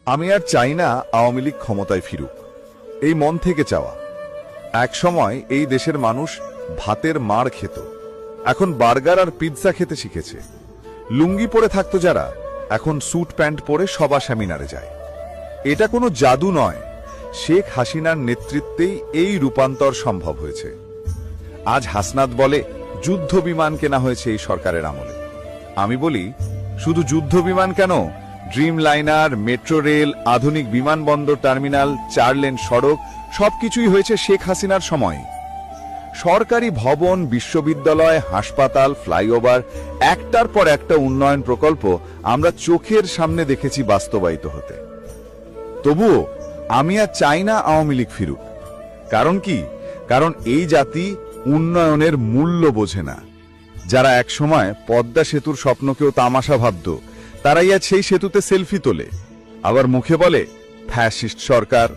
আমি আর চাই না আওয়ামী লীগ ক্ষমতায় ফিরুক, এই মন থেকে চাওয়া। এক সময় এই দেশের মানুষ ভাতের মাড় খেত, এখন বার্গার আর পিৎজা খেতে শিখেছে। লুঙ্গি পরে থাকতো যারা, এখন স্যুট প্যান্ট পরে সভা সেমিনারে যায়। এটা কোনো জাদু নয়, শেখ হাসিনার নেতৃত্বেই এই রূপান্তর সম্ভব হয়েছে। আজ হাসনাত বলে যুদ্ধ বিমান কেনা হয়েছে এই সরকারের আমলে। আমি বলি, শুধু যুদ্ধ বিমান কেন, ড্রিম লাইনার, মেট্রো রেল, আধুনিক বিমানবন্দর, টার্মিনাল, 4 লেন সড়ক সবকিছুই হয়েছে শেখ হাসিনার সময়। সরকারি ভবন, বিশ্ববিদ্যালয়, হাসপাতাল, ফ্লাইওভার, একটার পর একটা উন্নয়ন প্রকল্প আমরা চোখের সামনে দেখেছি বাস্তবায়িত হতে। তবুও আমি আর চাই না আওয়ামী লীগ ফিরুক। কারণ কি? কারণ এই জাতি উন্নয়নের মূল্য বোঝে না। যারা একসময় পদ্মা সেতুর স্বপ্নকেও তামাশা ভাবত, তারাই আজ সেই সেতুতে সেলফি তোলে, আবার মুখে বলে ফ্যাসিস্ট সরকার।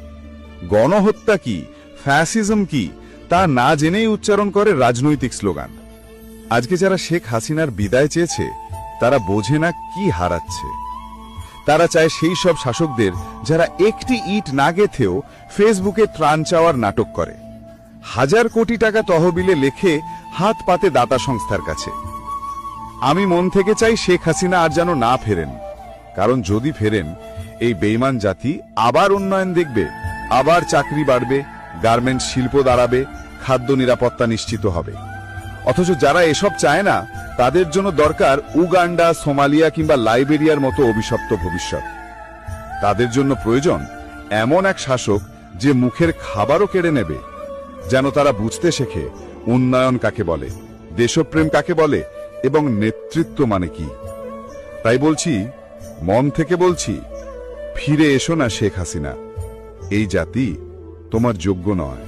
গণহত্যা কি, ফ্যাসিজম কি তা না জেনেই উচ্চারণ করে রাজনৈতিক স্লোগান। আজকে যারা শেখ হাসিনার বিদায় চেয়েছে, তারা বোঝে না কি হারাচ্ছে। তারা চায় সেই সব শাসকদের যারা একটি ইট না গেথেও ফেসবুকে ত্রাণ চাওয়ার নাটক করে, 1000 কোটি টাকা তহবিলে লেখে হাত পাতে দাতা সংস্থার কাছে। আমি মন থেকে চাই শেখ হাসিনা আর যেন না ফেরেন, কারণ যদি ফেরেন এই বেঈমান জাতি আবার উন্নয়ন দেখবে, আবার চাকরি বাড়বে, গার্মেন্টস শিল্প দাঁড়াবে, খাদ্য নিরাপত্তা নিশ্চিত হবে। অথচ যারা এসব চায় না, তাদের জন্য দরকার উগান্ডা, সোমালিয়া কিংবা লাইবেরিয়ার মতো অভিশপ্ত ভবিষ্যৎ। তাদের জন্য প্রয়োজন এমন এক শাসক যে মুখের খাবারও কেড়ে নেবে, যেন তারা বুঝতে শেখে উন্নয়ন কাকে বলে, দেশপ্রেম কাকে বলে এবং নেতৃত্ব মানে কি। তাই বলছি, মন থেকে বলছি, ফিরে এসো না শেখ হাসিনা। এই জাতি তোমার যোগ্য নয়।